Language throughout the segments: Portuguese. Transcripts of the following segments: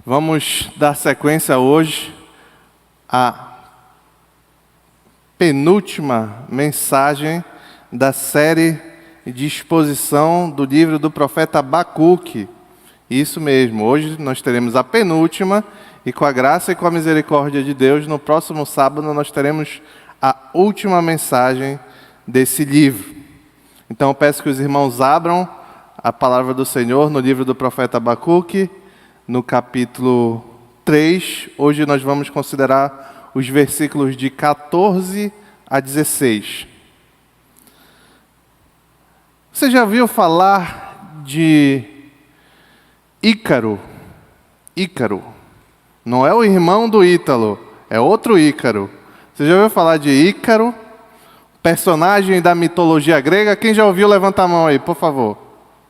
Vamos dar sequência hoje à penúltima mensagem da série de exposição do livro do profeta Abacuque. Isso mesmo, hoje nós teremos a penúltima e com a graça e com a misericórdia de Deus, no próximo sábado nós teremos a última mensagem desse livro. Então eu peço que os irmãos abram a palavra do Senhor no livro do profeta Abacuque, no capítulo 3, hoje nós vamos considerar os versículos de 14 a 16. Você já ouviu falar de Ícaro? Ícaro. Não é o irmão do Ítalo, é outro Ícaro. Você já ouviu falar de Ícaro? Personagem da mitologia grega? Quem já ouviu, levanta a mão aí, por favor.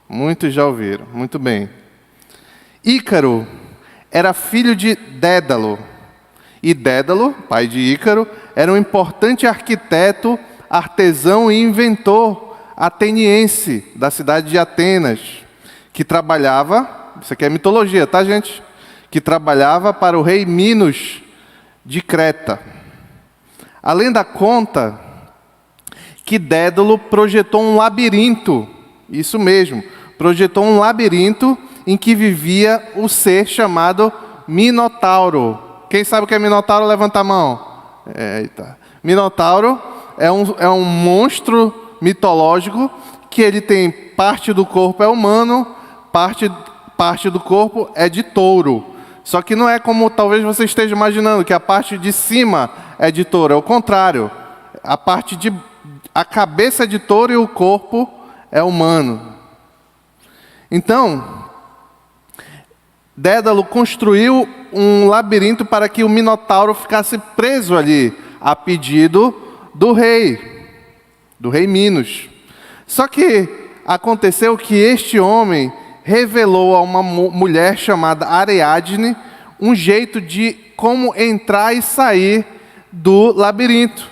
Muitos já ouviram, muito bem. Ícaro era filho de Dédalo. E Dédalo, pai de Ícaro, era um importante arquiteto, artesão e inventor ateniense da cidade de Atenas, que trabalhava, isso aqui é mitologia, tá, gente? Que trabalhava para o rei Minos de Creta. Além da conta, que Dédalo projetou um labirinto, isso mesmo, projetou um labirinto em que vivia o ser chamado Minotauro. Quem sabe o que é Minotauro, levanta a mão. Eita. Minotauro é um monstro mitológico que ele tem parte do corpo é humano, parte do corpo é de touro. Só que não é como talvez você esteja imaginando, que a parte de cima é de touro, é o contrário. A cabeça é de touro e o corpo é humano. Então, Dédalo construiu um labirinto para que o Minotauro ficasse preso ali, a pedido do rei Minos. Só que aconteceu que este homem revelou a uma mulher chamada Ariadne um jeito de como entrar e sair do labirinto.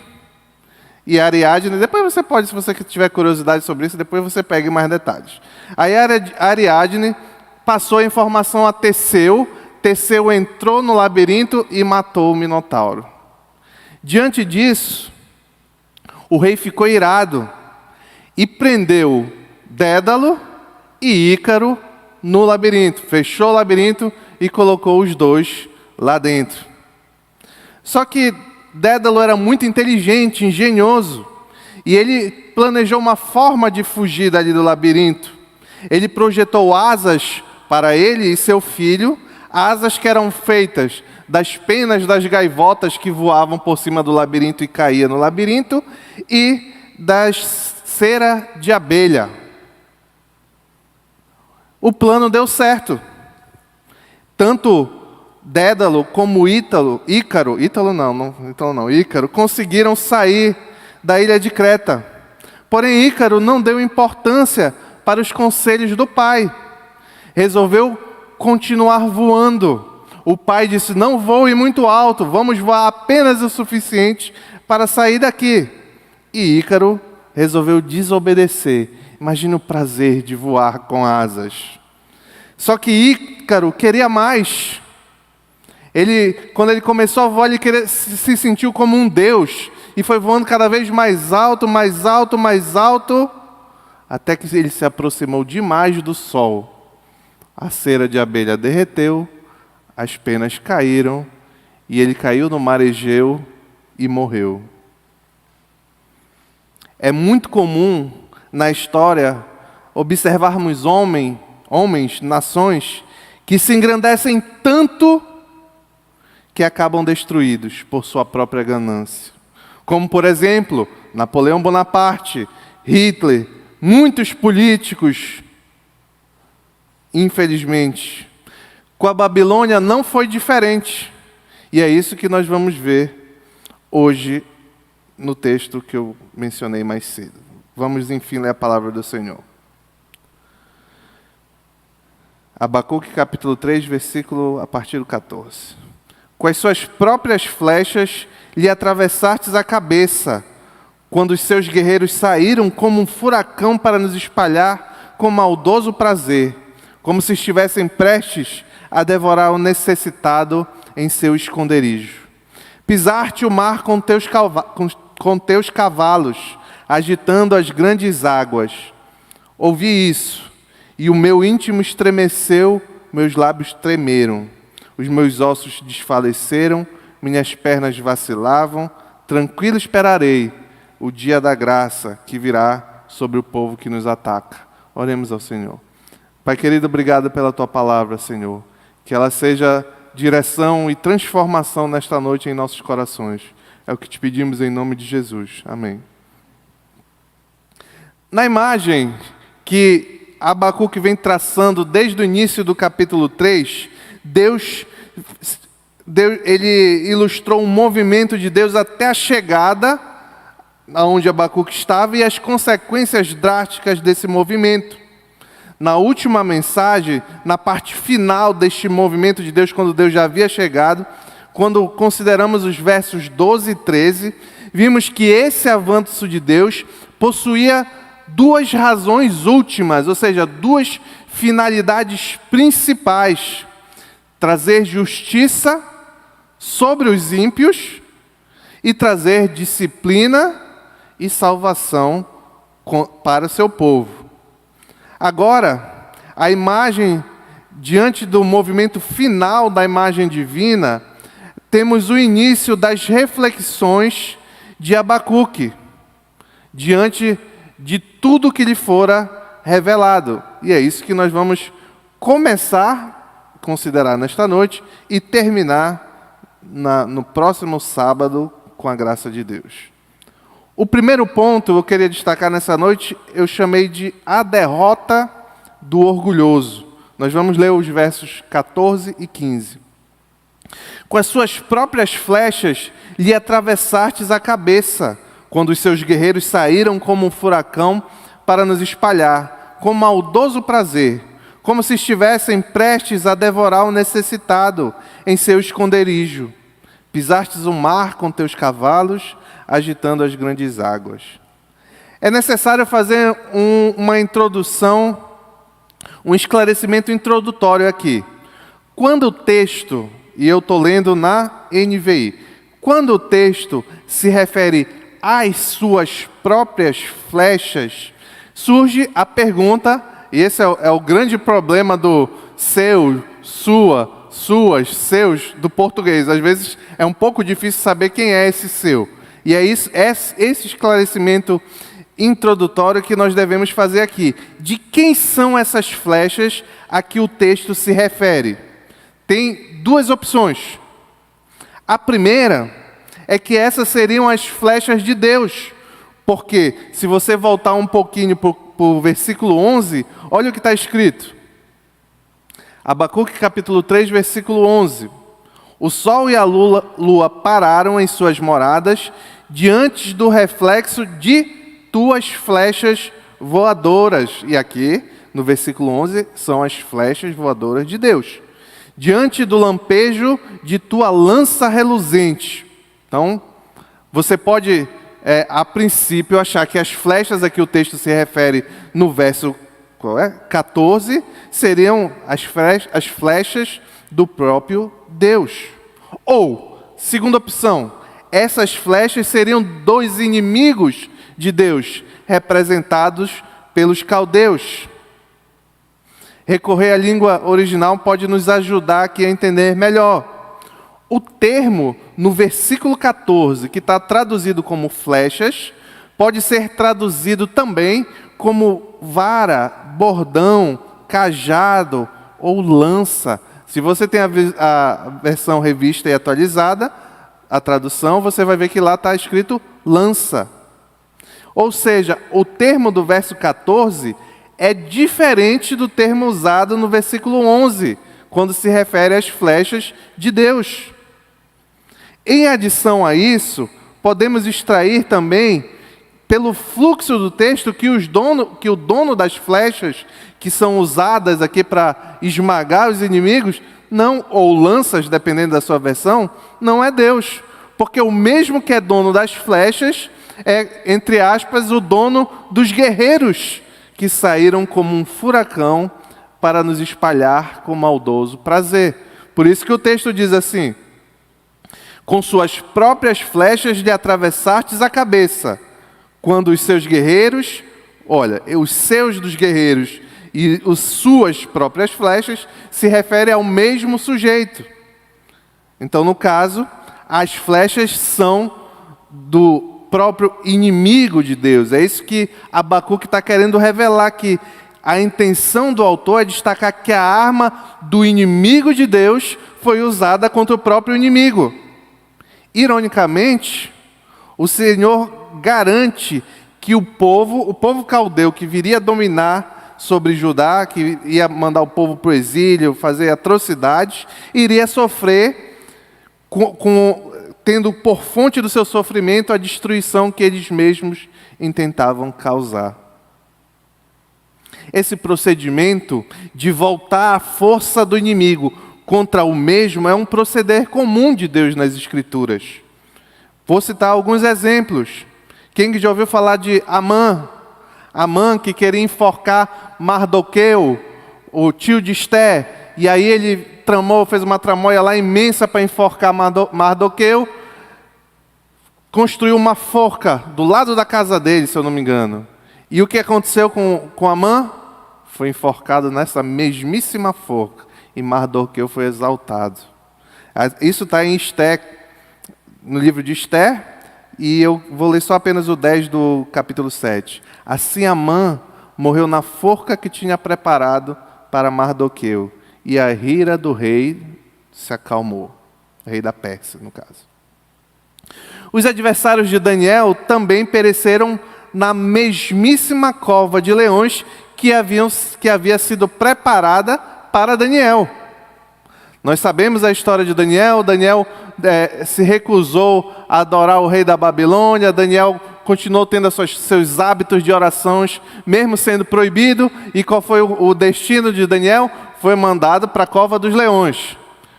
E a Ariadne, depois você pode, se você tiver curiosidade sobre isso, depois você pegue mais detalhes. Aí a Ariadne passou a informação a Teseu. Teseu entrou no labirinto e matou o Minotauro. Diante disso, o rei ficou irado e prendeu Dédalo e Ícaro no labirinto. Fechou o labirinto e colocou os dois lá dentro. Só que Dédalo era muito inteligente, engenhoso, e ele planejou uma forma de fugir dali do labirinto. Ele projetou asas para ele e seu filho, asas que eram feitas das penas das gaivotas que voavam por cima do labirinto e caíam no labirinto, e das cera de abelha. O plano deu certo. Tanto Dédalo como Ícaro conseguiram sair da ilha de Creta. Porém, Ícaro não deu importância para os conselhos do pai. Resolveu continuar voando. O pai disse: não voe muito alto, vamos voar apenas o suficiente para sair daqui. E Ícaro resolveu desobedecer. Imagina o prazer de voar com asas. Só que Ícaro queria mais. Quando ele começou a voar, ele se sentiu como um deus. E foi voando cada vez mais alto, mais alto, mais alto, até que ele se aproximou demais do sol. A cera de abelha derreteu, as penas caíram, e ele caiu no mar Egeu e morreu. É muito comum na história observarmos homens, nações, que se engrandecem tanto que acabam destruídos por sua própria ganância. Como, por exemplo, Napoleão Bonaparte, Hitler, muitos políticos, infelizmente. Com a Babilônia não foi diferente. E é isso que nós vamos ver hoje no texto que eu mencionei mais cedo. Vamos, enfim, ler a palavra do Senhor. Abacuque, capítulo 3, versículo a partir do 14. Com as suas próprias flechas lhe atravessastes a cabeça, quando os seus guerreiros saíram como um furacão para nos espalhar com maldoso prazer, como se estivessem prestes a devorar o necessitado em seu esconderijo. Pisar-te o mar com teus cavalos, agitando as grandes águas. Ouvi isso, e o meu íntimo estremeceu, meus lábios tremeram. Os meus ossos desfaleceram, minhas pernas vacilavam. Tranquilo esperarei o dia da graça que virá sobre o povo que nos ataca. Oremos ao Senhor. Pai querido, obrigado pela Tua palavra, Senhor. Que ela seja direção e transformação nesta noite em nossos corações. É o que te pedimos em nome de Jesus. Amém. Na imagem que Abacuque vem traçando desde o início do capítulo 3, Deus ele ilustrou um movimento de Deus até a chegada aonde Abacuque estava e as consequências drásticas desse movimento. Na última mensagem, na parte final deste movimento de Deus, quando Deus já havia chegado, quando consideramos os versos 12 e 13, vimos que esse avanço de Deus possuía duas razões últimas, ou seja, duas finalidades principais: trazer justiça sobre os ímpios e trazer disciplina e salvação para o seu povo. Agora, a imagem, diante do movimento final da imagem divina, temos o início das reflexões de Abacuque, diante de tudo que lhe fora revelado. E é isso que nós vamos começar a considerar nesta noite e terminar no próximo sábado, com a graça de Deus. O primeiro ponto eu queria destacar nessa noite, eu chamei de a derrota do orgulhoso. Nós vamos ler os versos 14 e 15. Com as suas próprias flechas lhe atravessastes a cabeça, quando os seus guerreiros saíram como um furacão para nos espalhar, com maldoso prazer, como se estivessem prestes a devorar o necessitado em seu esconderijo. Pisastes o mar com teus cavalos, agitando as grandes águas. É necessário fazer uma introdução, um esclarecimento introdutório aqui. Quando o texto, e eu estou lendo na NVI, quando o texto se refere às suas próprias flechas, surge a pergunta, e esse é o grande problema do seu, sua, suas, seus, do português. Às vezes é um pouco difícil saber quem é esse seu. E é esse esclarecimento introdutório que nós devemos fazer aqui. De quem são essas flechas a que o texto se refere? Tem duas opções. A primeira é que essas seriam as flechas de Deus. Porque, se você voltar um pouquinho para o versículo 11, olha o que está escrito. Abacuque capítulo 3, versículo 11. O sol e a lua pararam em suas moradas diante do reflexo de tuas flechas voadoras. E aqui, no versículo 11, são as flechas voadoras de Deus. Diante do lampejo de tua lança reluzente. Então, você pode, a princípio, achar que as flechas a que o texto se refere no verso 14 seriam as flechas do próprio Deus. Ou, segunda opção, essas flechas seriam dos inimigos de Deus, representados pelos caldeus. Recorrer à língua original pode nos ajudar aqui a entender melhor. O termo, no versículo 14, que está traduzido como flechas, pode ser traduzido também como vara, bordão, cajado ou lança. Se você tem a versão revista e atualizada, a tradução, você vai ver que lá está escrito lança. Ou seja, o termo do verso 14 é diferente do termo usado no versículo 11, quando se refere às flechas de Deus. Em adição a isso, podemos extrair também, pelo fluxo do texto, que o dono das flechas, que são usadas aqui para esmagar os inimigos, não, ou lanças, dependendo da sua versão, não é Deus. Porque o mesmo que é dono das flechas é, entre aspas, o dono dos guerreiros que saíram como um furacão para nos espalhar com maldoso prazer. Por isso que o texto diz assim: com suas próprias flechas lhe atravessastes a cabeça, quando os seus guerreiros, olha, os seus dos guerreiros e as suas próprias flechas se refere ao mesmo sujeito. Então, no caso, as flechas são do próprio inimigo de Deus. É isso que Abacuque está querendo revelar, que a intenção do autor é destacar que a arma do inimigo de Deus foi usada contra o próprio inimigo. Ironicamente, o Senhor garante que o povo caldeu que viria dominar sobre Judá, que ia mandar o povo para o exílio, fazer atrocidades, iria sofrer tendo por fonte do seu sofrimento a destruição que eles mesmos intentavam causar. Esse procedimento de voltar a força do inimigo contra o mesmo é um proceder comum de Deus nas Escrituras. Vou citar alguns exemplos. Quem já ouviu falar de Amã? Amã, que queria enforcar Mardoqueu, o tio de Esté, e aí ele fez uma tramóia lá imensa para enforcar Mardoqueu, construiu uma forca do lado da casa dele, se eu não me engano. E o que aconteceu com Amã? Foi enforcado nessa mesmíssima forca, e Mardoqueu foi exaltado. Isso está em Esté, no livro de Esté, e eu vou ler só apenas o 10 do capítulo 7. Assim Amã morreu na forca que tinha preparado para Mardoqueu, e a ira do rei se acalmou. Rei da Pérsia, no caso. Os adversários de Daniel também pereceram na mesmíssima cova de leões que havia sido preparada para Daniel. Nós sabemos a história de Daniel. Daniel se recusou a adorar o rei da Babilônia. Daniel continuou tendo seus hábitos de orações, mesmo sendo proibido. E qual foi o destino de Daniel? Foi mandado para a cova dos leões.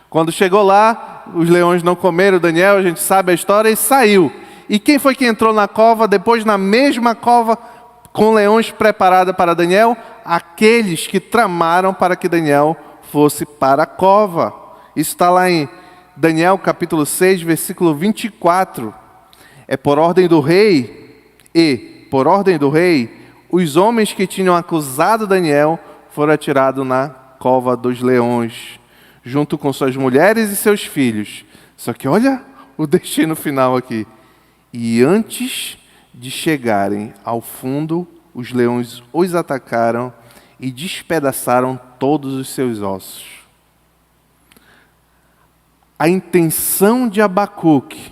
Quando chegou lá, os leões não comeram Daniel, a gente sabe a história, e saiu. E quem foi que entrou na cova, depois na mesma cova, com leões preparada para Daniel? Aqueles que tramaram para que Daniel fosse para a cova. Isso está lá em Daniel capítulo 6, versículo 24. É por ordem do rei, os homens que tinham acusado Daniel foram atirados na cova dos leões, junto com suas mulheres e seus filhos. Só que olha o destino final aqui. E antes de chegarem ao fundo, os leões os atacaram e despedaçaram todos os seus ossos. A intenção de Abacuque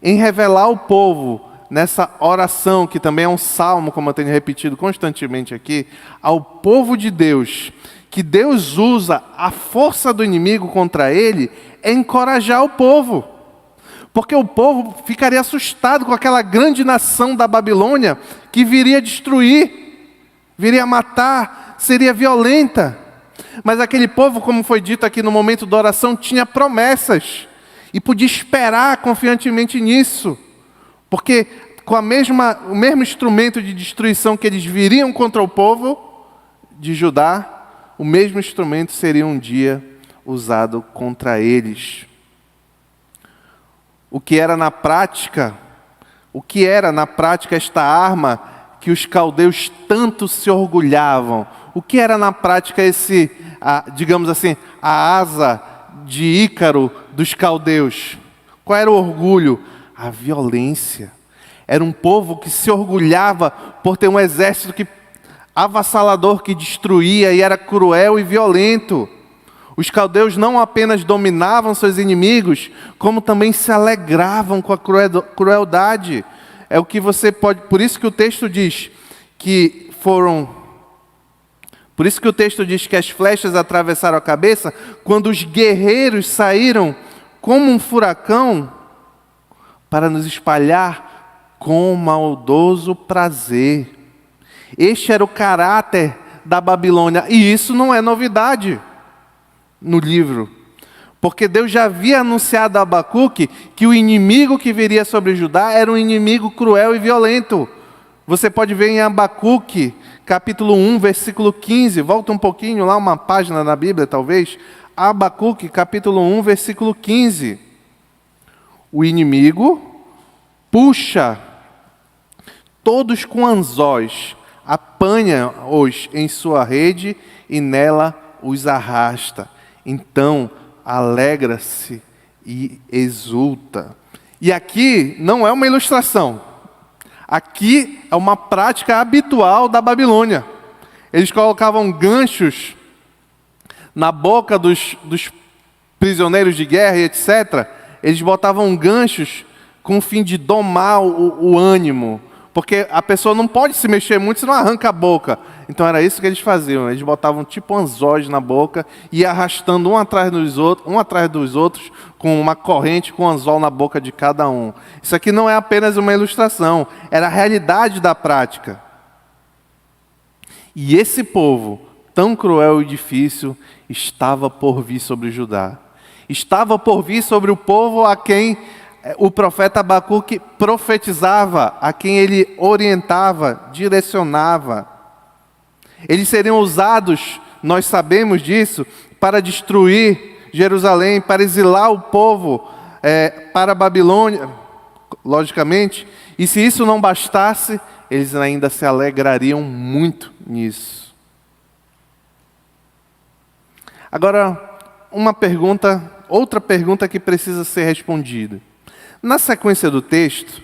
em revelar ao povo, nessa oração, que também é um salmo, como eu tenho repetido constantemente aqui, ao povo de Deus, que Deus usa a força do inimigo contra ele, é encorajar o povo. Porque o povo ficaria assustado com aquela grande nação da Babilônia que viria destruir, viria matar, seria violenta. Mas aquele povo, como foi dito aqui no momento da oração, tinha promessas e podia esperar confiantemente nisso. Porque com o mesmo instrumento de destruição que eles viriam contra o povo de Judá, o mesmo instrumento seria um dia usado contra eles. O que era na prática esta arma que os caldeus tanto se orgulhavam? O que era na prática digamos assim, a asa de Ícaro dos caldeus? Qual era o orgulho? A violência. Era um povo que se orgulhava por ter um exército avassalador que destruía e era cruel e violento. Os caldeus não apenas dominavam seus inimigos, como também se alegravam com a crueldade. É o que você pode. Por isso que o texto diz que as flechas atravessaram a cabeça quando os guerreiros saíram como um furacão para nos espalhar com maldoso prazer. Este era o caráter da Babilônia, e isso não é novidade no livro, porque Deus já havia anunciado a Abacuque que o inimigo que viria sobre Judá era um inimigo cruel e violento. Você pode ver em Abacuque, capítulo 1, versículo 15. Volta um pouquinho lá, uma página na Bíblia, talvez. Abacuque, capítulo 1, versículo 15. O inimigo puxa todos com anzóis, apanha-os em sua rede e nela os arrasta. Então alegra-se e exulta. E aqui não é uma ilustração. Aqui é uma prática habitual da Babilônia. Eles colocavam ganchos na boca dos prisioneiros de guerra e etc. Eles botavam ganchos com o fim de domar o ânimo. Porque a pessoa não pode se mexer muito, senão arranca a boca. Então era isso que eles faziam. Eles botavam tipo anzóis na boca e ia arrastando um atrás dos outros, com uma corrente com anzol na boca de cada um. Isso aqui não é apenas uma ilustração, era a realidade da prática. E esse povo, tão cruel e difícil, estava por vir sobre Judá. Estava por vir sobre o povo a quem o profeta Abacuque profetizava, a quem ele orientava, direcionava. Eles seriam usados, nós sabemos disso, para destruir Jerusalém, para exilar o povo para a Babilônia, logicamente. E se isso não bastasse, eles ainda se alegrariam muito nisso. Agora, outra pergunta que precisa ser respondida. Na sequência do texto,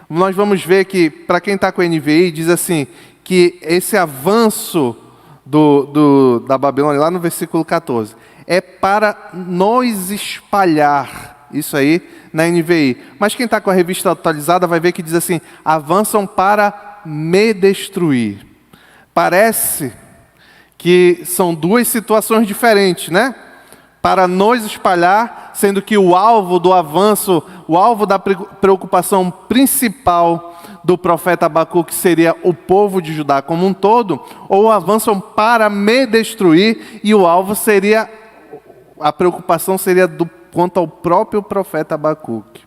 nós vamos ver que, para quem está com a NVI, diz assim, que esse avanço da Babilônia, lá no versículo 14, é para nos espalhar, isso aí na NVI. Mas quem está com a revista atualizada vai ver que diz assim, avançam para me destruir. Parece que são duas situações diferentes, né? Para nos espalhar, sendo que o alvo do avanço, o alvo da preocupação principal do profeta Abacuque seria o povo de Judá como um todo, ou avançam para me destruir, e o alvo seria, a preocupação seria quanto ao próprio profeta Abacuque.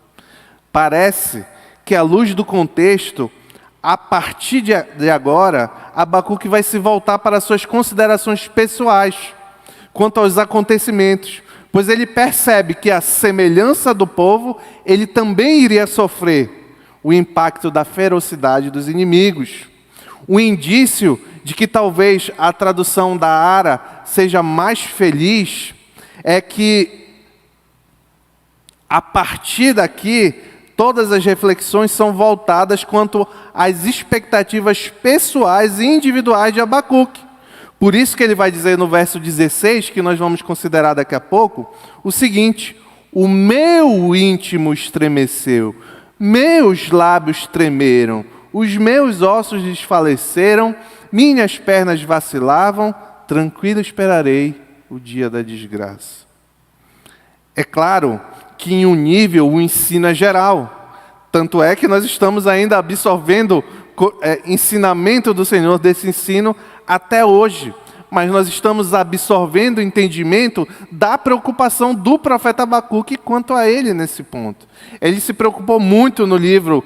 Parece que, à luz do contexto, a partir de agora, Abacuque vai se voltar para suas considerações pessoais quanto aos acontecimentos, pois ele percebe que, à semelhança do povo, ele também iria sofrer o impacto da ferocidade dos inimigos. O indício de que talvez a tradução da Ara seja mais feliz é que, a partir daqui, todas as reflexões são voltadas quanto às expectativas pessoais e individuais de Abacuque. Por isso que ele vai dizer no verso 16, que nós vamos considerar daqui a pouco, o seguinte: o meu íntimo estremeceu, meus lábios tremeram, os meus ossos desfaleceram, minhas pernas vacilavam, tranquilo esperarei o dia da desgraça. É claro que em um nível o ensino é geral, tanto é que nós estamos ainda absorvendo ensinamento do Senhor desse ensino até hoje, mas nós estamos absorvendo o entendimento da preocupação do profeta Abacuque quanto a ele nesse ponto. Ele se preocupou muito no livro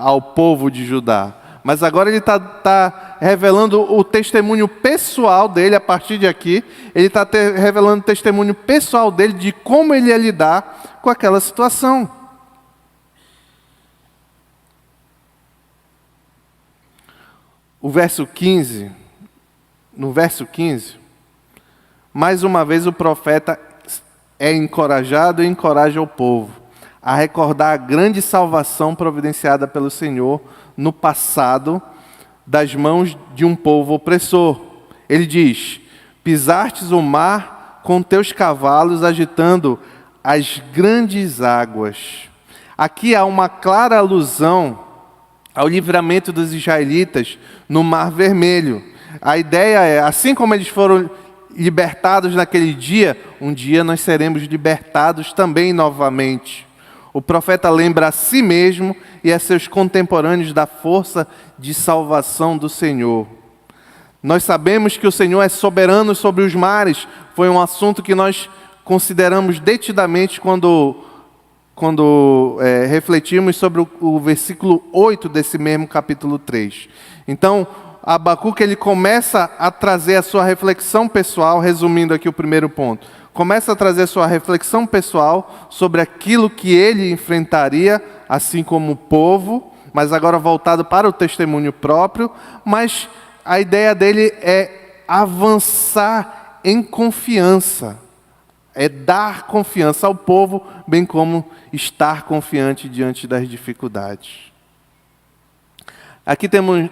ao povo de Judá, mas agora ele está revelando o testemunho pessoal dele. A partir de aqui, ele está revelando o testemunho pessoal dele de como ele ia lidar com aquela situação. No verso 15, mais uma vez o profeta é encorajado e encoraja o povo a recordar a grande salvação providenciada pelo Senhor no passado, das mãos de um povo opressor. Ele diz: pisastes o mar com teus cavalos, agitando as grandes águas. Aqui há uma clara alusão ao livramento dos israelitas no Mar Vermelho. A ideia é, assim como eles foram libertados naquele dia, um dia nós seremos libertados também novamente. O profeta lembra a si mesmo e a seus contemporâneos da força de salvação do Senhor. Nós sabemos que o Senhor é soberano sobre os mares. Foi um assunto que nós consideramos detidamente quando refletimos sobre o versículo 8 desse mesmo capítulo 3. Então, Abacuque ele começa a trazer a sua reflexão pessoal, resumindo aqui o primeiro ponto. Começa a trazer a sua reflexão pessoal sobre aquilo que ele enfrentaria, assim como o povo, mas agora voltado para o testemunho próprio. Mas a ideia dele é avançar em confiança. É dar confiança ao povo, bem como estar confiante diante das dificuldades. Aqui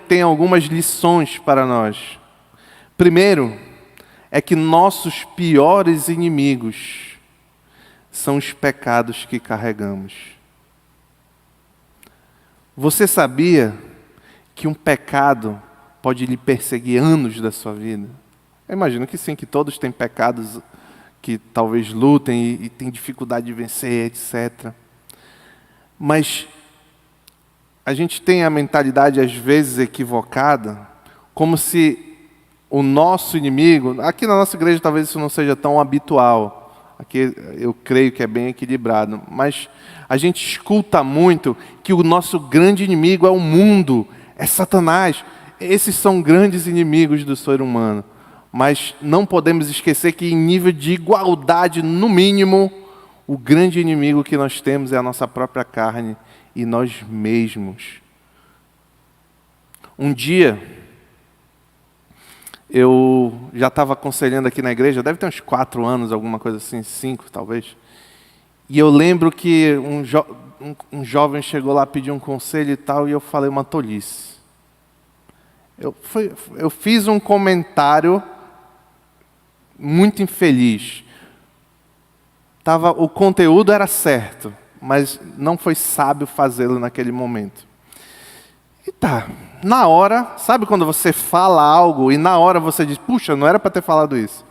tem algumas lições para nós. Primeiro, é que nossos piores inimigos são os pecados que carregamos. Você sabia que um pecado pode lhe perseguir anos da sua vida? Eu imagino que sim, que todos têm pecados que talvez lutem e têm dificuldade de vencer, etc. Mas a gente tem a mentalidade, às vezes, equivocada, como se o nosso inimigo... Aqui na nossa igreja talvez isso não seja tão habitual. Aqui eu creio que é bem equilibrado. Mas a gente escuta muito que o nosso grande inimigo é o mundo, é Satanás. Esses são grandes inimigos do ser humano. Mas não podemos esquecer que em nível de igualdade, no mínimo, o grande inimigo que nós temos é a nossa própria carne e nós mesmos. Um dia, eu já estava aconselhando aqui na igreja, deve ter uns 4 anos, alguma coisa assim, 5 talvez. E eu lembro que um jovem chegou lá, pediu um conselho e tal, e eu falei uma tolice. Eu fiz um comentário muito infeliz. O conteúdo era certo, mas não foi sábio fazê-lo naquele momento. E tá, na hora, sabe quando você fala algo e na hora você diz, puxa, não era para ter falado isso.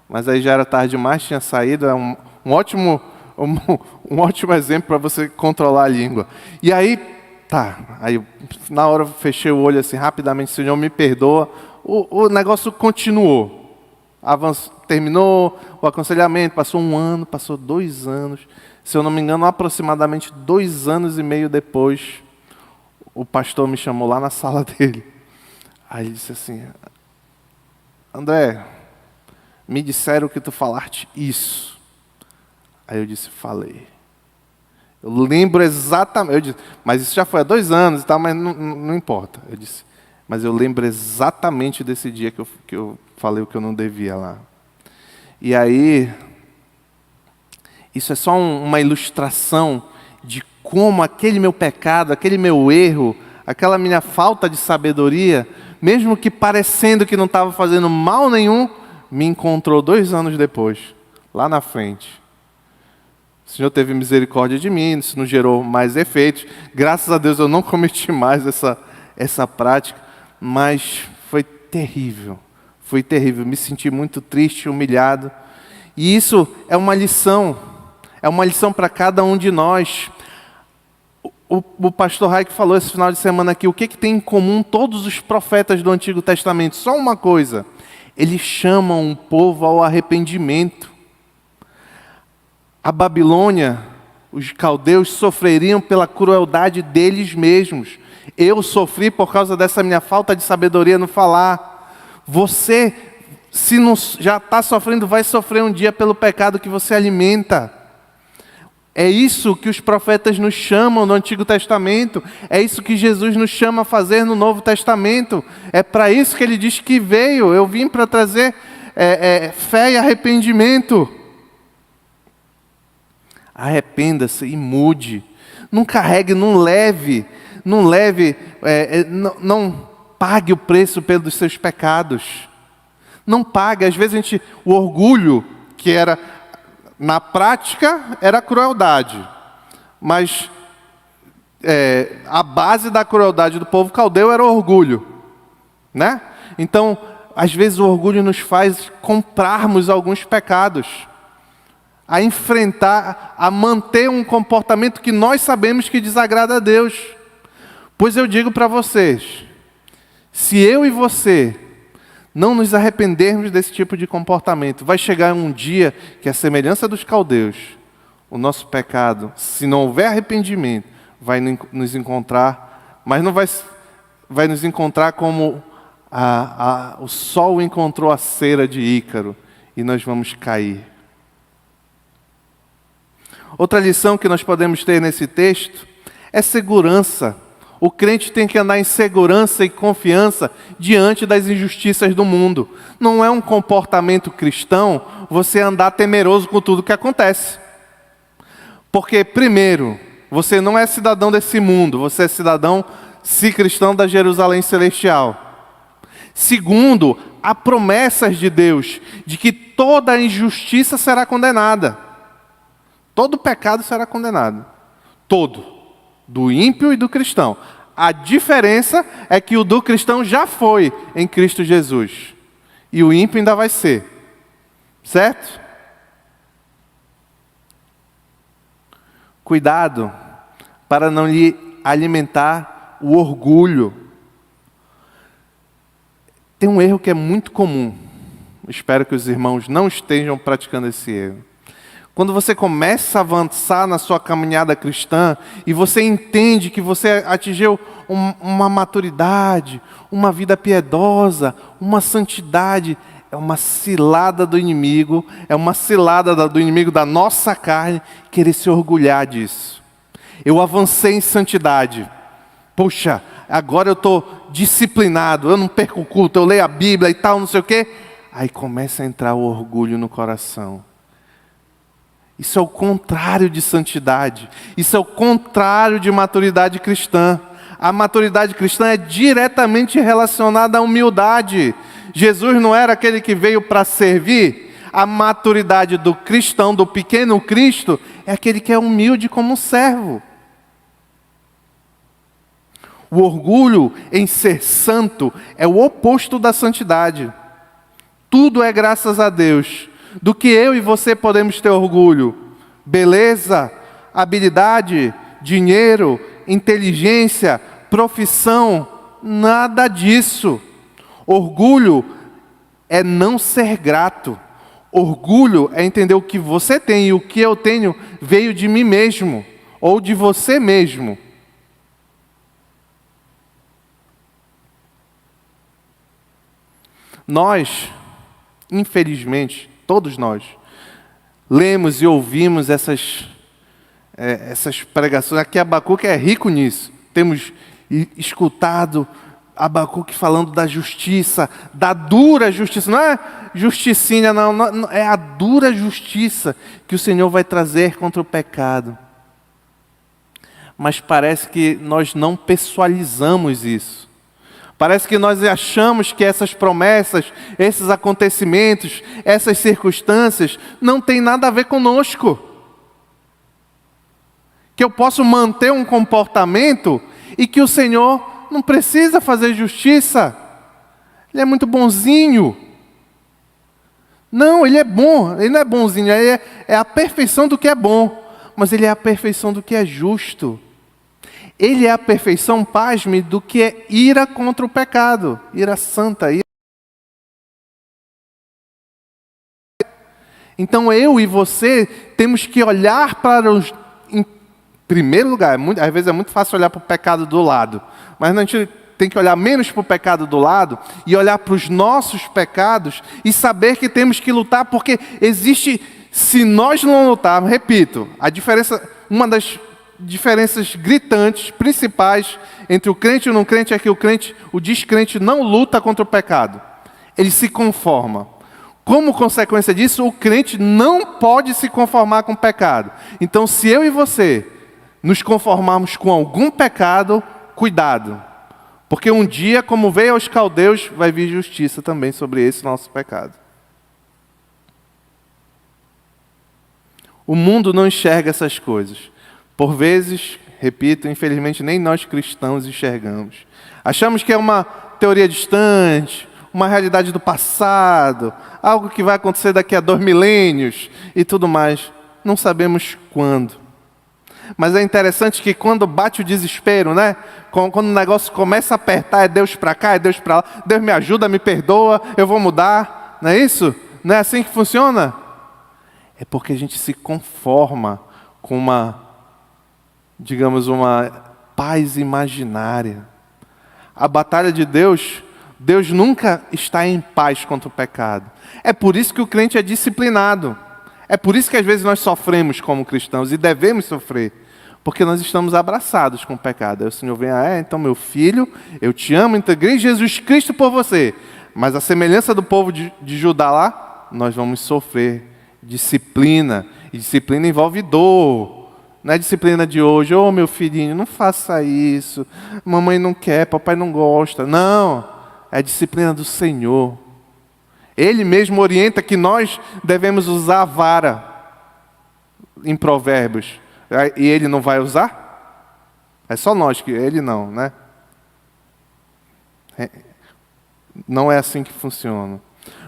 Mas aí já era tarde demais, tinha saído, é um ótimo exemplo para você controlar a língua. E aí, aí na hora eu fechei o olho assim, rapidamente, Senhor, me perdoa. O negócio continuou. Terminou o aconselhamento, passou 1 ano, passou 2 anos. Se eu não me engano, aproximadamente 2 anos e meio depois, o pastor me chamou lá na sala dele. Aí ele disse assim, André, me disseram que tu falaste isso. Aí eu disse, falei. Eu lembro exatamente, eu disse, mas isso já foi há 2 anos e tal, mas não importa. Eu disse, mas eu lembro exatamente desse dia que eu falei o que eu não devia lá. E aí, isso é só uma ilustração de como aquele meu pecado, aquele meu erro, aquela minha falta de sabedoria, mesmo que parecendo que não estava fazendo mal nenhum, me encontrou 2 anos depois, lá na frente. O Senhor teve misericórdia de mim, isso não gerou mais efeitos. Graças a Deus eu não cometi mais essa prática, mas foi terrível. Foi terrível, me senti muito triste, humilhado. E isso é uma lição para cada um de nós. O pastor Raik falou esse final de semana aqui, o que tem em comum todos os profetas do Antigo Testamento? Só uma coisa, eles chamam o povo ao arrependimento. A Babilônia, os caldeus sofreriam pela crueldade deles mesmos. Eu sofri por causa dessa minha falta de sabedoria no falar. Você, se não já está sofrendo, vai sofrer um dia pelo pecado que você alimenta. É isso que os profetas nos chamam no Antigo Testamento. É isso que Jesus nos chama a fazer no Novo Testamento. É para isso que ele diz que veio. Eu vim para trazer fé e arrependimento. Arrependa-se e mude. Não carregue, não leve, não pague o preço pelos seus pecados. Não pague. Às vezes o orgulho, que era, na prática, era crueldade. Mas a base da crueldade do povo caldeu era o orgulho. Né? Então, às vezes o orgulho nos faz comprarmos alguns pecados. A enfrentar, a manter um comportamento que nós sabemos que desagrada a Deus. Pois eu digo para vocês, se eu e você não nos arrependermos desse tipo de comportamento, vai chegar um dia que a semelhança dos caldeus, o nosso pecado, se não houver arrependimento, vai nos encontrar, mas não vai nos encontrar como O sol encontrou a cera de Ícaro e nós vamos cair. Outra lição que nós podemos ter nesse texto é segurança. O crente tem que andar em segurança e confiança diante das injustiças do mundo. Não é um comportamento cristão você andar temeroso com tudo que acontece. Porque, primeiro, você não é cidadão desse mundo, você é cidadão, se cristão, da Jerusalém Celestial. Segundo, há promessas de Deus de que toda injustiça será condenada. Todo pecado será condenado. Todo. Do ímpio e do cristão. A diferença é que o do cristão já foi em Cristo Jesus. E o ímpio ainda vai ser. Certo? Cuidado para não lhe alimentar o orgulho. Tem um erro que é muito comum. Espero que os irmãos não estejam praticando esse erro. Quando você começa a avançar na sua caminhada cristã e você entende que você atingiu uma maturidade, uma vida piedosa, uma santidade, é uma cilada do inimigo, é uma cilada do inimigo da nossa carne querer se orgulhar disso. Eu avancei em santidade. Poxa, agora eu estou disciplinado, eu não perco o culto, eu leio a Bíblia e tal, não sei o quê. Aí começa a entrar o orgulho no coração. Isso é o contrário de santidade. Isso é o contrário de maturidade cristã. A maturidade cristã é diretamente relacionada à humildade. Jesus não era aquele que veio para servir. A maturidade do cristão, do pequeno Cristo, é aquele que é humilde como um servo. O orgulho em ser santo é o oposto da santidade. Tudo é graças a Deus. Do que eu e você podemos ter orgulho? Beleza, habilidade, dinheiro, inteligência, profissão, nada disso. Orgulho é não ser grato. Orgulho é entender o que você tem e o que eu tenho veio de mim mesmo, ou de você mesmo. Nós, infelizmente, todos nós, lemos e ouvimos essas pregações. Aqui Abacuque é rico nisso. Temos escutado Abacuque falando da justiça, da dura justiça. Não é justicinha, não, é a dura justiça que o Senhor vai trazer contra o pecado. Mas parece que nós não pessoalizamos isso. Parece que nós achamos que essas promessas, esses acontecimentos, essas circunstâncias, não têm nada a ver conosco. Que eu posso manter um comportamento e que o Senhor não precisa fazer justiça. Ele é muito bonzinho. Não, Ele é bom. Ele não é bonzinho, Ele é a perfeição do que é bom. Mas Ele é a perfeição do que é justo. Ele é a perfeição, pasme, do que é ira contra o pecado. Ira santa. Então eu e você temos que olhar para os... Em primeiro lugar, às vezes é muito fácil olhar para o pecado do lado. Mas a gente tem que olhar menos para o pecado do lado e olhar para os nossos pecados e saber que temos que lutar, porque existe... Se nós não lutarmos, repito, a diferença, uma das diferenças gritantes, principais, entre o crente e o não crente é que o descrente não luta contra o pecado. Ele se conforma. Como consequência disso, o crente não pode se conformar com o pecado. Então, se eu e você nos conformarmos com algum pecado, cuidado. Porque um dia, como veio aos caldeus, vai vir justiça também sobre esse nosso pecado. O mundo não enxerga essas coisas. Por vezes, repito, infelizmente nem nós cristãos enxergamos. Achamos que é uma teoria distante, uma realidade do passado, algo que vai acontecer daqui a 2 milênios e tudo mais. Não sabemos quando. Mas é interessante que quando bate o desespero, né? Quando o negócio começa a apertar, é Deus para cá, é Deus para lá. Deus me ajuda, me perdoa, eu vou mudar. Não é isso? Não é assim que funciona? É porque a gente se conforma com uma paz imaginária. A batalha de Deus Deus nunca está em paz contra o pecado. É por isso que o crente é disciplinado. É por isso que às vezes nós sofremos como cristãos e devemos sofrer. Porque nós estamos abraçados com o pecado. Aí o Senhor vem, então meu filho, eu te amo, entreguei Jesus Cristo por você. Mas a semelhança do povo de Judá lá, nós vamos sofrer disciplina. E disciplina envolve dor. Não é disciplina de hoje, meu filhinho, não faça isso. Mamãe não quer, papai não gosta. Não, é a disciplina do Senhor. Ele mesmo orienta que nós devemos usar a vara em Provérbios. E ele não vai usar? É só nós que ele não, né? Não é assim que funciona.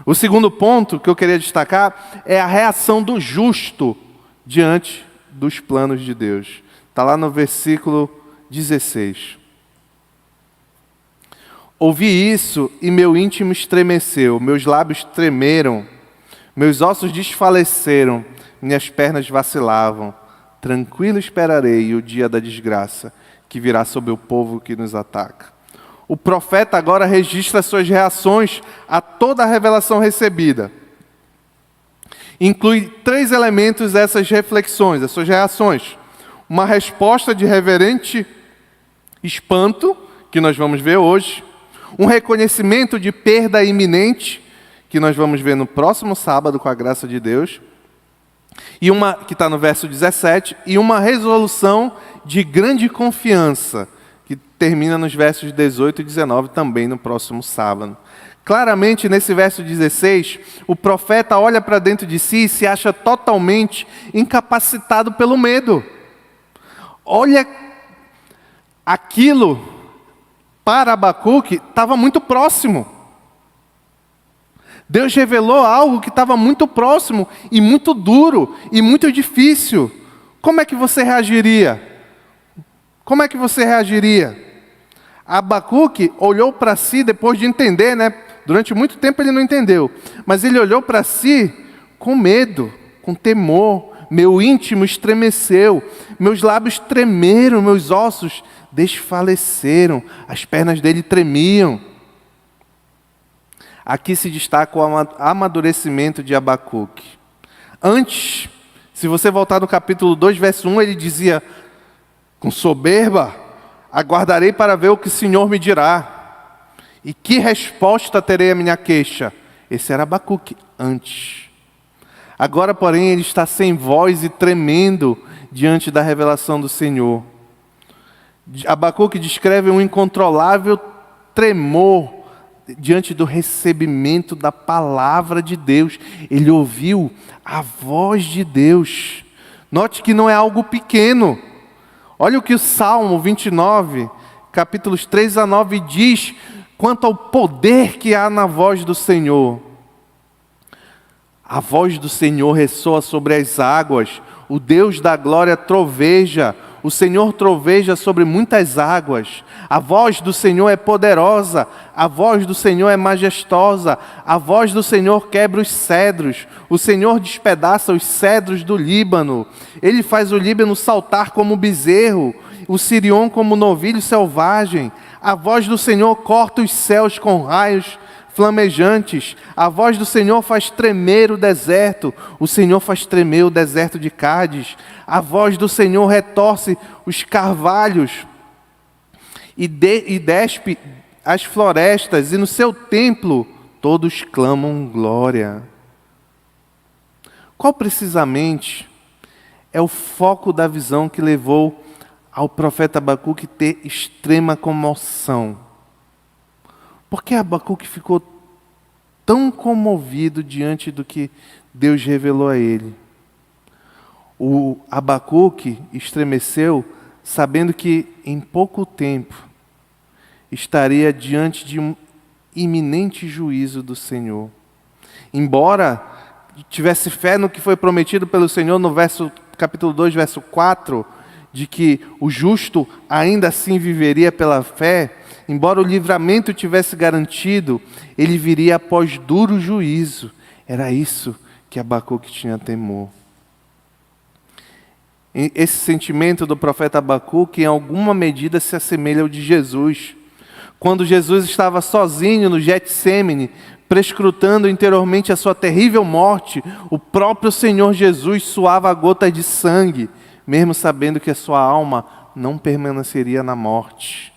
O segundo ponto que eu queria destacar é a reação do justo diante dos planos de Deus. Está lá no versículo 16. Ouvi isso e meu íntimo estremeceu, meus lábios tremeram, meus ossos desfaleceram, minhas pernas vacilavam. Tranquilo esperarei o dia da desgraça que virá sobre o povo que nos ataca. O profeta agora registra suas reações a toda a revelação recebida. Inclui 3 elementos dessas reflexões, das suas reações. Uma resposta de reverente espanto, que nós vamos ver hoje. Um reconhecimento de perda iminente, que nós vamos ver no próximo sábado, com a graça de Deus. E que está no verso 17, e uma resolução de grande confiança, que termina nos versos 18 e 19, também no próximo sábado. Claramente, nesse verso 16, o profeta olha para dentro de si e se acha totalmente incapacitado pelo medo. Olha, aquilo para Abacuque estava muito próximo. Deus revelou algo que estava muito próximo e muito duro e muito difícil. Como é que você reagiria? Como é que você reagiria? Abacuque olhou para si depois de entender, né? Durante muito tempo ele não entendeu, mas ele olhou para si com medo, com temor. Meu íntimo estremeceu, meus lábios tremeram, meus ossos desfaleceram, as pernas dele tremiam. Aqui se destaca o amadurecimento de Abacuque. Antes, se você voltar no capítulo 2, verso 1, ele dizia, com soberba, aguardarei para ver o que o Senhor me dirá. E que resposta terei à minha queixa? Esse era Abacuque antes. Agora, porém, ele está sem voz e tremendo diante da revelação do Senhor. Abacuque descreve um incontrolável tremor diante do recebimento da palavra de Deus. Ele ouviu a voz de Deus. Note que não é algo pequeno. Olha o que o Salmo 29, capítulos 3 a 9 diz quanto ao poder que há na voz do Senhor. A voz do Senhor ressoa sobre as águas, o Deus da glória troveja, o Senhor troveja sobre muitas águas. A voz do Senhor é poderosa, a voz do Senhor é majestosa, a voz do Senhor quebra os cedros, o Senhor despedaça os cedros do Líbano. Ele faz o Líbano saltar como bezerro, o Sirion como novilho selvagem. A voz do Senhor corta os céus com raios flamejantes. A voz do Senhor faz tremer o deserto. O Senhor faz tremer o deserto de Cádiz. A voz do Senhor retorce os carvalhos e despe as florestas, e no seu templo todos clamam glória. Qual precisamente é o foco da visão que levou ao profeta Abacuque ter extrema comoção? Por que Abacuque ficou tão comovido diante do que Deus revelou a ele? O Abacuque estremeceu sabendo que em pouco tempo estaria diante de um iminente juízo do Senhor. Embora tivesse fé no que foi prometido pelo Senhor no capítulo 2, verso 4, de que o justo ainda assim viveria pela fé, embora o livramento tivesse garantido, ele viria após duro juízo. Era isso que Abacuque tinha temor. Esse sentimento do profeta Abacuque, em alguma medida, se assemelha ao de Jesus. Quando Jesus estava sozinho no Getsêmani, prescrutando interiormente a sua terrível morte, o próprio Senhor Jesus suava gotas de sangue, mesmo sabendo que a sua alma não permaneceria na morte.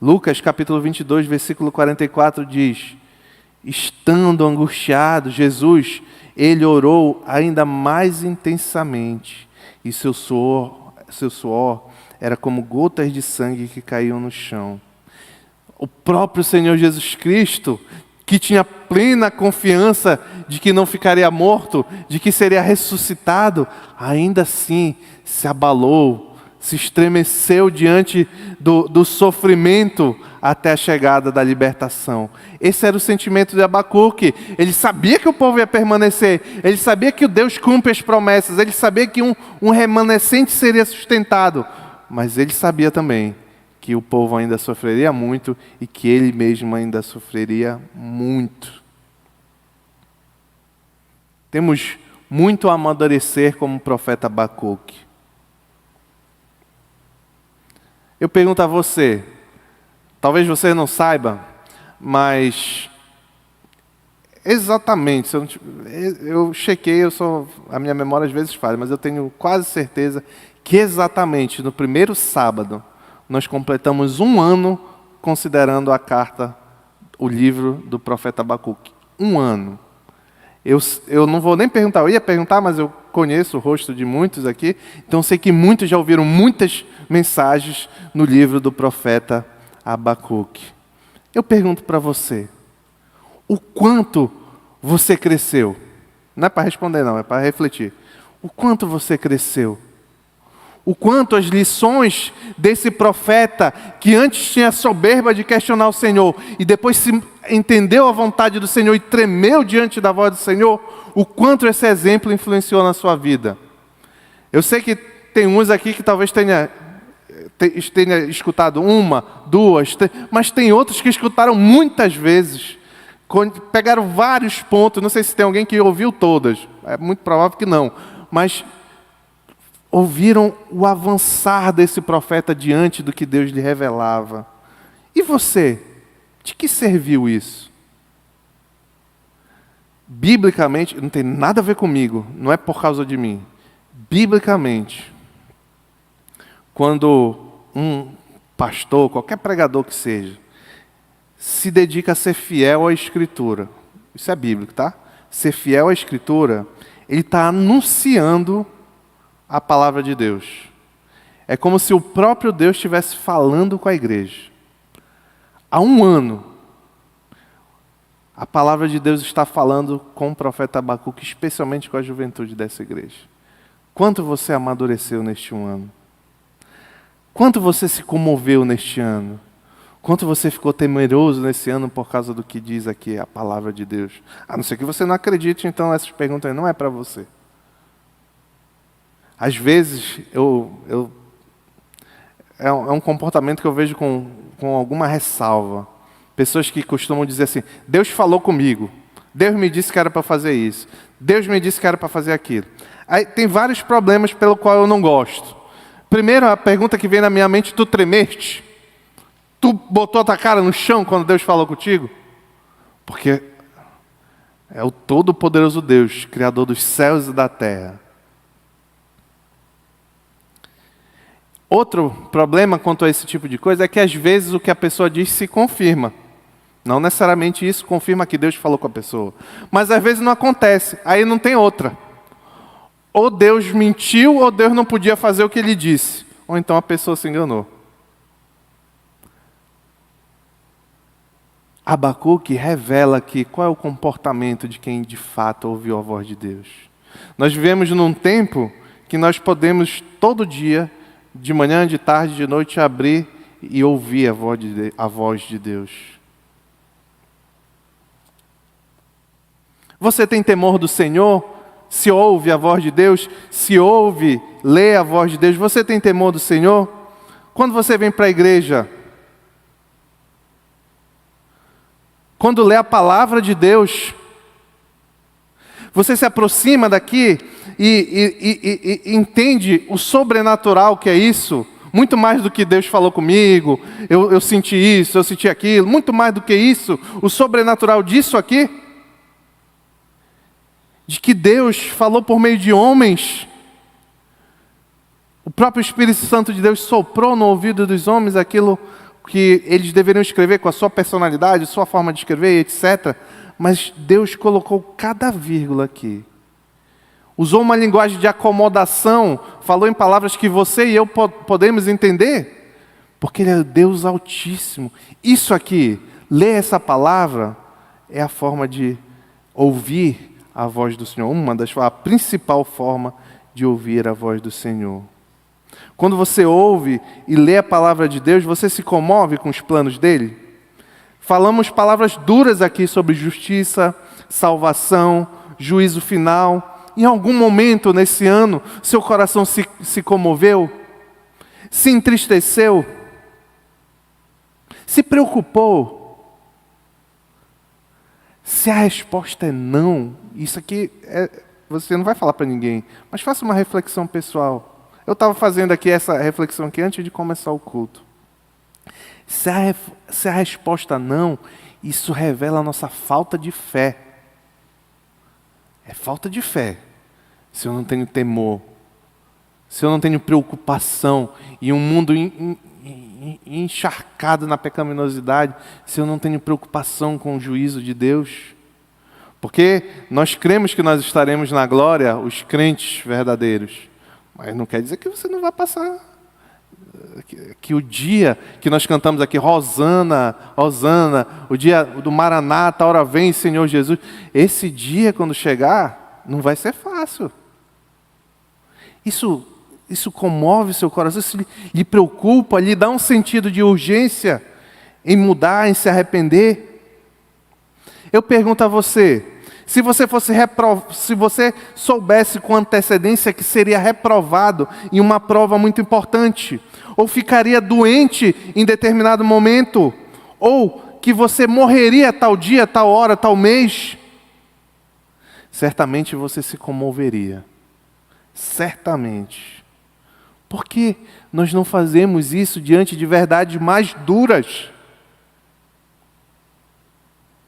Lucas capítulo 22, versículo 44 diz: estando angustiado, Jesus, ele orou ainda mais intensamente, e seu suor era como gotas de sangue que caíam no chão. O próprio Senhor Jesus Cristo, que tinha plena confiança de que não ficaria morto, de que seria ressuscitado, ainda assim se abalou, se estremeceu diante do sofrimento até a chegada da libertação. Esse era o sentimento de Abacuque. Ele sabia que o povo ia permanecer, ele sabia que o Deus cumpre as promessas, ele sabia que um remanescente seria sustentado, mas ele sabia também que o povo ainda sofreria muito e que ele mesmo ainda sofreria muito. Temos muito a amadurecer como profeta Abacuque. Eu pergunto a você, talvez você não saiba, mas exatamente, eu chequei, a minha memória às vezes falha, mas eu tenho quase certeza que exatamente no primeiro sábado nós completamos 1 ano considerando a carta, o livro do profeta Abacuque. 1 ano. Eu não vou nem perguntar, eu ia perguntar, mas eu conheço o rosto de muitos aqui, então sei que muitos já ouviram muitas mensagens no livro do profeta Abacuque. Eu pergunto para você, o quanto você cresceu? Não é para responder não, é para refletir. O quanto você cresceu? O quanto as lições desse profeta, que antes tinha a soberba de questionar o Senhor, e depois se entendeu a vontade do Senhor e tremeu diante da voz do Senhor, o quanto esse exemplo influenciou na sua vida. Eu sei que tem uns aqui que talvez tenha escutado 1, 2, mas tem outros que escutaram muitas vezes, pegaram vários pontos, não sei se tem alguém que ouviu todas, é muito provável que não, mas ouviram o avançar desse profeta diante do que Deus lhe revelava. E você? De que serviu isso? Biblicamente, não tem nada a ver comigo, não é por causa de mim. Biblicamente, quando um pastor, qualquer pregador que seja, se dedica a ser fiel à Escritura, isso é bíblico, tá? Ser fiel à Escritura, ele está anunciando a palavra de Deus. É como se o próprio Deus estivesse falando com a igreja. Há 1 ano, a palavra de Deus está falando com o profeta Abacuque, especialmente com a juventude dessa igreja. Quanto você amadureceu neste 1 ano? Quanto você se comoveu neste ano? Quanto você ficou temeroso nesse ano por causa do que diz aqui a palavra de Deus? A não ser que você não acredite, então essas perguntas não é para você. Às vezes, é um comportamento que eu vejo com alguma ressalva. Pessoas que costumam dizer assim, Deus falou comigo, Deus me disse que era para fazer isso, Deus me disse que era para fazer aquilo. Aí tem vários problemas pelo qual eu não gosto. Primeiro, a pergunta que vem na minha mente, tu tremeste? Tu botou a tua cara no chão quando Deus falou contigo? Porque é o Todo-Poderoso Deus, Criador dos céus e da terra. Outro problema quanto a esse tipo de coisa é que às vezes o que a pessoa diz se confirma. Não necessariamente isso confirma que Deus falou com a pessoa. Mas às vezes não acontece, aí não tem outra. Ou Deus mentiu, ou Deus não podia fazer o que ele disse. Ou então a pessoa se enganou. Abacuque revela aqui qual é o comportamento de quem de fato ouviu a voz de Deus. Nós vivemos num tempo que nós podemos todo dia, de manhã, de tarde, de noite, abrir e ouvir a voz de Deus. Você tem temor do Senhor? Se ouve a voz de Deus? Se ouve, lê a voz de Deus? Você tem temor do Senhor? Quando você vem para a igreja, quando lê a palavra de Deus, você se aproxima daqui e entende o sobrenatural que é isso, muito mais do que Deus falou comigo, eu senti isso, eu senti aquilo, muito mais do que isso, o sobrenatural disso aqui, de que Deus falou por meio de homens, o próprio Espírito Santo de Deus soprou no ouvido dos homens aquilo que eles deveriam escrever com a sua personalidade, sua forma de escrever, etc. Mas Deus colocou cada vírgula aqui. Usou uma linguagem de acomodação, falou em palavras que você e eu podemos entender, porque Ele é Deus Altíssimo. Isso aqui, ler essa palavra, é a forma de ouvir a voz do Senhor, a principal forma de ouvir a voz do Senhor. Quando você ouve e lê a palavra de Deus, você se comove com os planos dEle? Falamos palavras duras aqui sobre justiça, salvação, juízo final. Em algum momento nesse ano, seu coração se comoveu? Se entristeceu? Se preocupou? Se a resposta é não, isso aqui você não vai falar para ninguém, mas faça uma reflexão pessoal. Eu estava fazendo aqui essa reflexão aqui antes de começar o culto. Se a resposta não, isso revela a nossa falta de fé. É falta de fé. Se eu não tenho temor, se eu não tenho preocupação em um mundo encharcado na pecaminosidade, se eu não tenho preocupação com o juízo de Deus. Porque nós cremos que nós estaremos na glória, os crentes verdadeiros. Mas não quer dizer que você não vai passar. Que o dia que nós cantamos aqui, Hosana, Hosana, o dia do Maranata, a hora vem, Senhor Jesus. Esse dia, quando chegar, não vai ser fácil. Isso comove seu coração, isso lhe preocupa, lhe dá um sentido de urgência em mudar, em se arrepender. Eu pergunto a você, se você soubesse com antecedência que seria reprovado em uma prova muito importante, ou ficaria doente em determinado momento, ou que você morreria tal dia, tal hora, tal mês, certamente você se comoveria. Certamente. Por que nós não fazemos isso diante de verdades mais duras?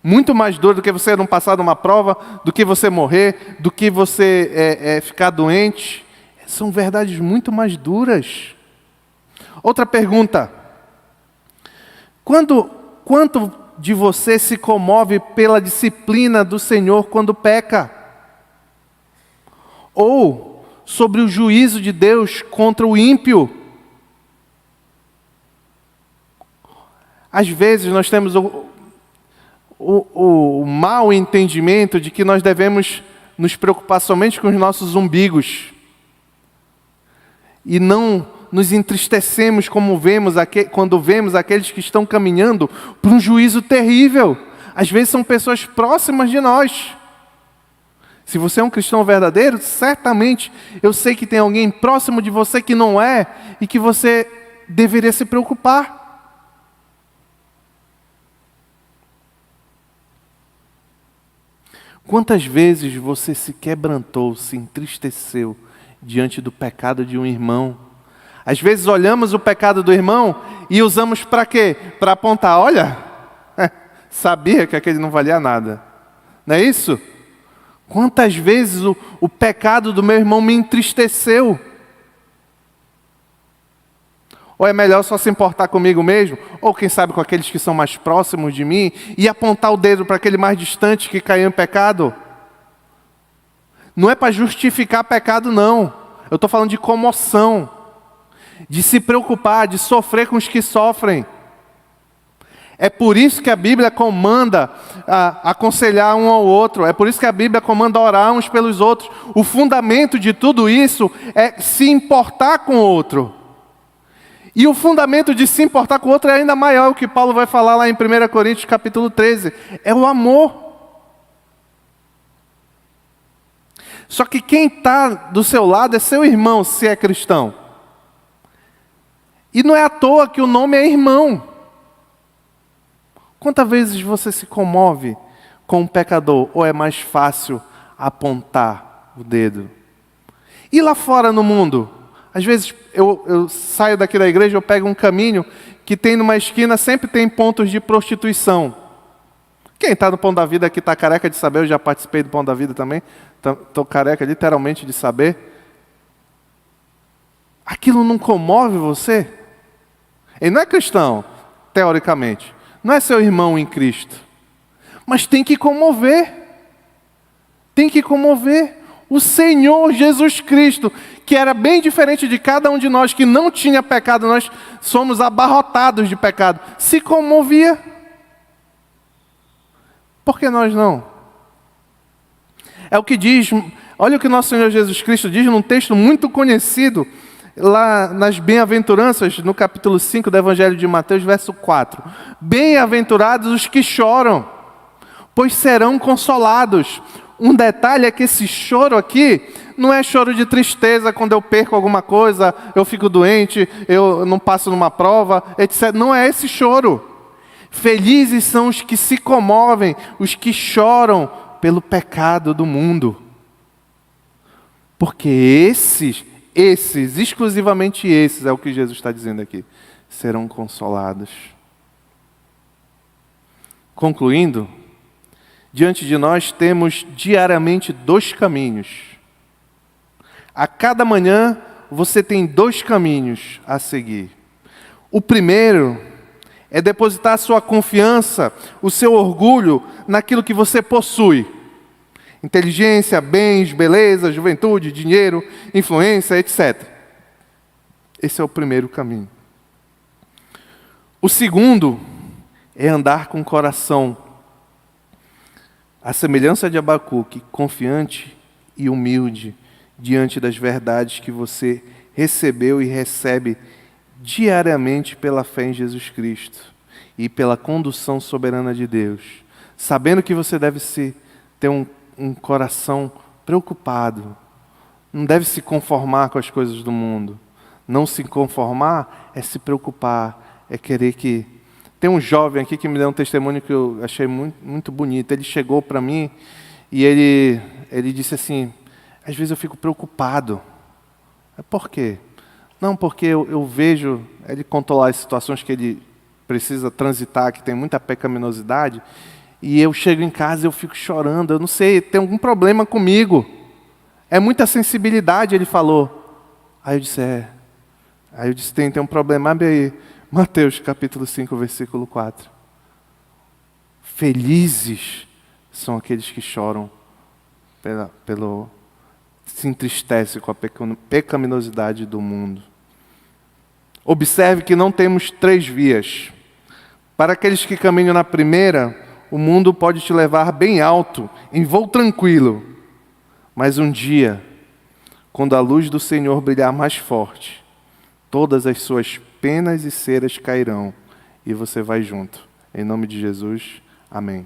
Muito mais dura do que você não passar numa prova, do que você morrer, do que você ficar doente. São verdades muito mais duras. Outra pergunta. Quanto de você se comove pela disciplina do Senhor quando peca? Ou sobre o juízo de Deus contra o ímpio? Às vezes nós temos o mau entendimento de que nós devemos nos preocupar somente com os nossos umbigos e não nos entristecemos quando vemos aqueles que estão caminhando para um juízo terrível. Às vezes são pessoas próximas de nós. Se você é um cristão verdadeiro, certamente eu sei que tem alguém próximo de você que não é e que você deveria se preocupar. Quantas vezes você se quebrantou, se entristeceu diante do pecado de um irmão? Às vezes olhamos o pecado do irmão e usamos para quê? Para apontar, olha, sabia que aquele não valia nada. Não é isso? Quantas vezes o pecado do meu irmão me entristeceu? Ou é melhor só se importar comigo mesmo? Ou quem sabe com aqueles que são mais próximos de mim? E apontar o dedo para aquele mais distante que caiu em pecado? Não é para justificar pecado, não. Eu estou falando de comoção. De se preocupar, de sofrer com os que sofrem. É por isso que a Bíblia comanda aconselhar um ao outro. É por isso que a Bíblia comanda orar uns pelos outros. O fundamento de tudo isso é se importar com o outro. E o fundamento de se importar com o outro é ainda maior, o que Paulo vai falar lá em 1 Coríntios capítulo 13. É o amor. Só que quem está do seu lado é seu irmão, se é cristão. E não é à toa que o nome é irmão. Quantas vezes você se comove com um pecador? Ou é mais fácil apontar o dedo? E lá fora no mundo? Às vezes eu saio daqui da igreja, eu pego um caminho que tem numa esquina, sempre tem pontos de prostituição. Quem está no Pão da Vida aqui está careca de saber, eu já participei do Pão da Vida também, estou careca literalmente de saber. Aquilo não comove você? Ele não é cristão, teoricamente. Não é seu irmão em Cristo. Mas tem que comover. Tem que comover. O Senhor Jesus Cristo, que era bem diferente de cada um de nós, que não tinha pecado, nós somos abarrotados de pecado, se comovia. Por que nós não? É o que diz, olha o que nosso Senhor Jesus Cristo diz num texto muito conhecido, lá nas Bem-aventuranças, no capítulo 5 do Evangelho de Mateus, verso 4. Bem-aventurados os que choram, pois serão consolados. Um detalhe é que esse choro aqui não é choro de tristeza quando eu perco alguma coisa, eu fico doente, eu não passo numa prova, etc. Não é esse choro. Felizes são os que se comovem, os que choram pelo pecado do mundo. Porque esses, exclusivamente esses, é o que Jesus está dizendo aqui, serão consolados. Concluindo, diante de nós temos diariamente 2 caminhos. A cada manhã você tem 2 caminhos a seguir. O primeiro é depositar a sua confiança, o seu orgulho naquilo que você possui. Inteligência, bens, beleza, juventude, dinheiro, influência, etc. Esse é o primeiro caminho. O segundo é andar com o coração, a semelhança de Abacuque, confiante e humilde diante das verdades que você recebeu e recebe diariamente pela fé em Jesus Cristo e pela condução soberana de Deus, sabendo que você deve ter um coração preocupado, não deve se conformar com as coisas do mundo. Não se conformar é se preocupar, é querer que... Tem um jovem aqui que me deu um testemunho que eu achei muito, muito bonito. Ele chegou para mim e ele disse assim, às vezes eu fico preocupado. Por quê? Não, porque eu vejo, ele contou lá as situações que ele precisa transitar, que tem muita pecaminosidade, e eu chego em casa e eu fico chorando, eu não sei, tem algum problema comigo. É muita sensibilidade, ele falou. Aí eu disse, tem um problema, abre aí, Mateus capítulo 5, versículo 4. Felizes são aqueles que choram, se entristecem com a pecaminosidade do mundo. Observe que não temos 3 vias. Para aqueles que caminham na primeira, o mundo pode te levar bem alto, em voo tranquilo. Mas um dia, quando a luz do Senhor brilhar mais forte, todas as suas penas e ceras cairão, e você vai junto. Em nome de Jesus, amém.